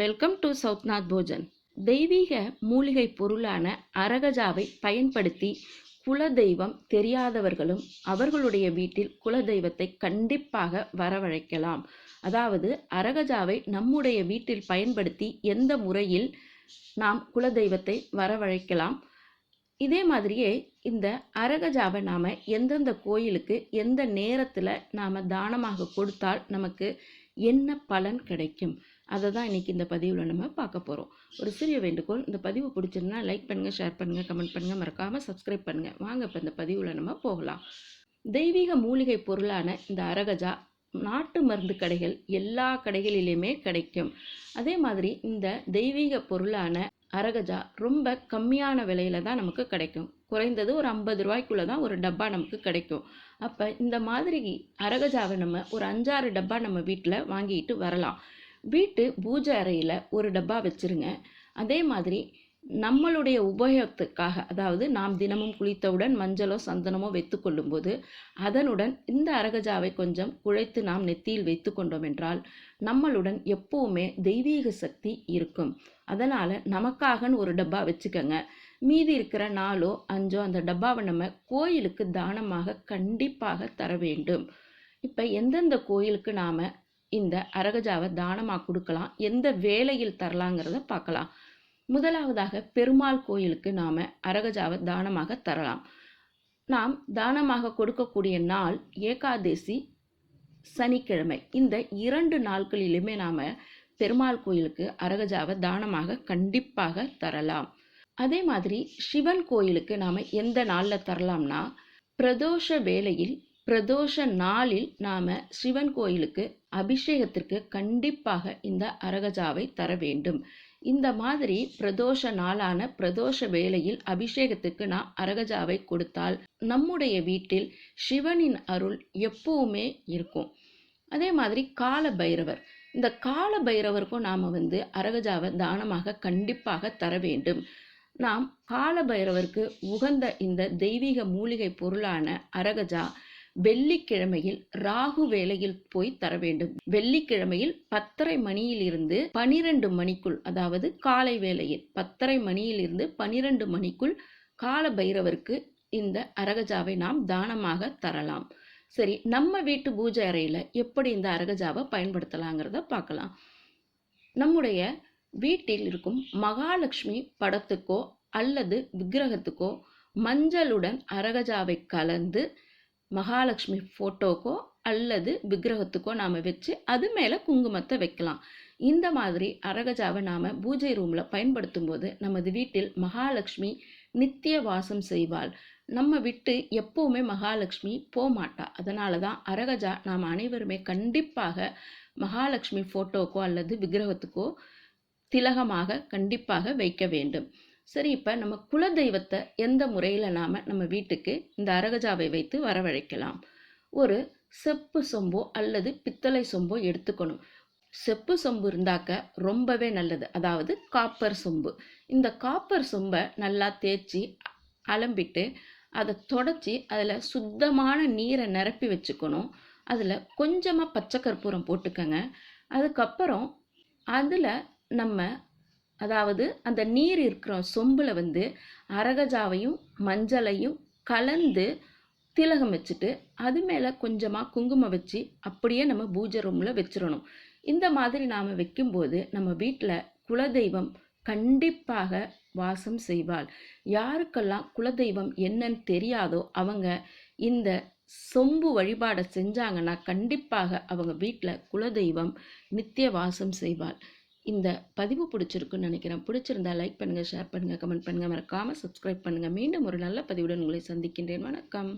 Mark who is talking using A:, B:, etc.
A: Welcome to சவுத்நாத் Bhojan. தெய்வீக மூலிகை பொருளான அரகஜாவை பயன்படுத்தி குலதெய்வம் தெரியாதவர்களும் அவர்களுடைய வீட்டில் குலதெய்வத்தை கண்டிப்பாக வரவழைக்கலாம். அதாவது அரகஜாவை நம்முடைய வீட்டில் பயன்படுத்தி எந்த முறையில் நாம் குலதெய்வத்தை வரவழைக்கலாம், இதே மாதிரியே இந்த அரகஜாவை நாம் எந்தெந்த கோயிலுக்கு எந்த நேரத்தில் நாம் தானமாக கொடுத்தால் நமக்கு என்ன பலன் கிடைக்கும், அதை தான் இன்றைக்கி இந்த பதிவில் நம்ம பார்க்க போகிறோம். ஒரு சிறிய வேண்டுகோள், இந்த பதிவு பிடிச்சிருந்தா லைக் பண்ணுங்கள், ஷேர் பண்ணுங்கள், கமெண்ட் பண்ணுங்கள், மறக்காமல் சப்ஸ்கிரைப் பண்ணுங்கள். வாங்க இப்போ இந்த பதிவில் நம்ம போகலாம். தெய்வீக மூலிகை பொருளான இந்த அரகஜா நாட்டு மருந்து கடைகள் எல்லா கடைகளிலுமே கிடைக்கும். அதே மாதிரி இந்த தெய்வீக பொருளான அரகஜா ரொம்ப கம்மியான விலையில தான் நமக்கு கிடைக்கும். குறைந்தது ஒரு 50 ரூபாய்க்குள்ளே தான் ஒரு டப்பா நமக்கு கிடைக்கும். அப்போ இந்த மாதிரி அரகஜாவை நம்ம ஒரு 5-6 டப்பா நம்ம வீட்டில் வாங்கிட்டு வரலாம். வீட்டு பூஜை அறையில் ஒரு டப்பா வச்சுருங்க. அதே மாதிரி நம்மளுடைய உபயோகத்துக்காக, அதாவது நாம் தினமும் குளித்தவுடன் மஞ்சளோ சந்தனமோ வைத்து கொள்ளும்போது அதனுடன் இந்த அரகஜாவை கொஞ்சம் குழைத்து நாம் நெத்தியில் வைத்து கொண்டோம் என்றால் நம்மளுடன் எப்பவுமே தெய்வீக சக்தி இருக்கும். அதனால் நமக்காகன்னு ஒரு டப்பா வச்சுக்கோங்க. மீதி இருக்கிற 4-5 அந்த டப்பாவை நம்ம கோயிலுக்கு தானமாக கண்டிப்பாக தர வேண்டும். இப்போ எந்தெந்த கோயிலுக்கு நாம் இந்த அரகஜாவை தானமாக கொடுக்கலாம், எந்த வேளையில் தரலாங்கிறத பார்க்கலாம். முதலாவதாக பெருமாள் கோயிலுக்கு நாம் அரகஜாவை தானமாக தரலாம். நாம் தானமாக கொடுக்கக்கூடிய நாள் ஏகாதசி, சனிக்கிழமை. இந்த 2 நாட்களிலுமே நாம் பெருமாள் கோயிலுக்கு அரகஜாவை தானமாக கண்டிப்பாக தரலாம். அதே மாதிரி சிவன் கோயிலுக்கு நாம் எந்த நாளில் தரலாம்னா, பிரதோஷ வேளையில் பிரதோஷ நாளில் நாம் சிவன் கோயிலுக்கு அபிஷேகத்திற்கு கண்டிப்பாக இந்த அரகஜாவை தர வேண்டும். இந்த மாதிரி பிரதோஷ நாளான பிரதோஷ வேளையில் அபிஷேகத்துக்கு நாம் அரகஜாவை கொடுத்தால் நம்முடைய வீட்டில் சிவனின் அருள் எப்பவுமே இருக்கும். அதே மாதிரி கால பைரவர், இந்த கால பைரவருக்கும் நாம் அரகஜாவை தானமாக கண்டிப்பாக தர வேண்டும். நாம் கால பைரவருக்கு உகந்த இந்த தெய்வீக மூலிகை பொருளான அரகஜா வெள்ளிக்கிழமையில் ராகு வேளையில் போய் தர வேண்டும். வெள்ளிக்கிழமையில் 10:30 மணியிலிருந்து 12 மணிக்குள், அதாவது காலை வேளையில் 10:30 மணியிலிருந்து 12 மணிக்குள் கால பைரவருக்கு இந்த அரகஜாவை நாம் தானமாக தரலாம். சரி, நம்ம வீட்டு பூஜை அறையில் எப்படி இந்த அரகஜாவை பயன்படுத்தலாங்கிறத பார்க்கலாம். நம்முடைய வீட்டில் இருக்கும் மகாலட்சுமி படத்துக்கோ அல்லது விக்கிரகத்துக்கோ மஞ்சளுடன் அரகஜாவை கலந்து மகாலட்சுமி ஃபோட்டோக்கோ அல்லது விக்கிரகத்துக்கோ நாம் வச்சு அது மேலே குங்குமத்தை வைக்கலாம். இந்த மாதிரி அரகஜாவை நாம் பூஜை ரூமில் பயன்படுத்தும் போது நமது வீட்டில் மகாலட்சுமி நித்திய வாசம் செய்வாள். நம்ம விட்டு எப்பவுமே மகாலட்சுமி போகமாட்டா. அதனால தான் அரகஜா நாம் அனைவருமே கண்டிப்பாக மகாலட்சுமி ஃபோட்டோக்கோ அல்லது விக்கிரகத்துக்கோ திலகமாக கண்டிப்பாக வைக்க வேண்டும். சரி, இப்போ நம்ம குலதெய்வத்தை எந்த முறையில் நாம் நம்ம வீட்டுக்கு இந்த அரகஜாவை வைத்து வரவழைக்கலாம். ஒரு செப்பு சொம்போ அல்லது பித்தளை சொம்போ எடுத்துக்கணும். செப்பு சொம்பு இருந்தாக்க ரொம்பவே நல்லது, அதாவது காப்பர் சொம்பு. இந்த காப்பர் சொம்பை நல்லா தேய்ச்சி அலம்பிட்டு அதை தொடச்சி அதில் சுத்தமான நீரை நிரப்பி வச்சுக்கணும். அதில் கொஞ்சமாக பச்சை கற்பூரம் போட்டுக்கங்க. அதுக்கப்புறம் அதில் நம்ம, அதாவது அந்த நீர் இருக்கிற சொம்பில் அரகஜாவையும் மஞ்சளையும் கலந்து திலகம் வச்சுட்டு அது மேலே கொஞ்சமாக குங்குமம் வச்சு அப்படியே நம்ம பூஜை ரூமில் வச்சிடணும். இந்த மாதிரி நாம் வைக்கும்போது நம்ம வீட்டில் குலதெய்வம் கண்டிப்பாக வாசம் செய்வாள். யாருக்கெல்லாம் குலதெய்வம் என்னன்னு தெரியாதோ அவங்க இந்த சொம்பு வழிபாடை செஞ்சாங்கன்னா கண்டிப்பாக அவங்க வீட்டில் குலதெய்வம் நித்திய வாசம் செய்வாள். இந்த பதிவு பிடிச்சிருக்குன்னு நினைக்கிறேன். பிடிச்சிருந்தா லைக் பண்ணுங்கள், ஷேர் பண்ணுங்கள், கமெண்ட் பண்ணுங்கள், மறக்காமல் சப்ஸ்கிரைப் பண்ணுங்கள். மீண்டும் ஒரு நல்ல பதிவுடன் உங்களை சந்திக்கின்றேன். வணக்கம்.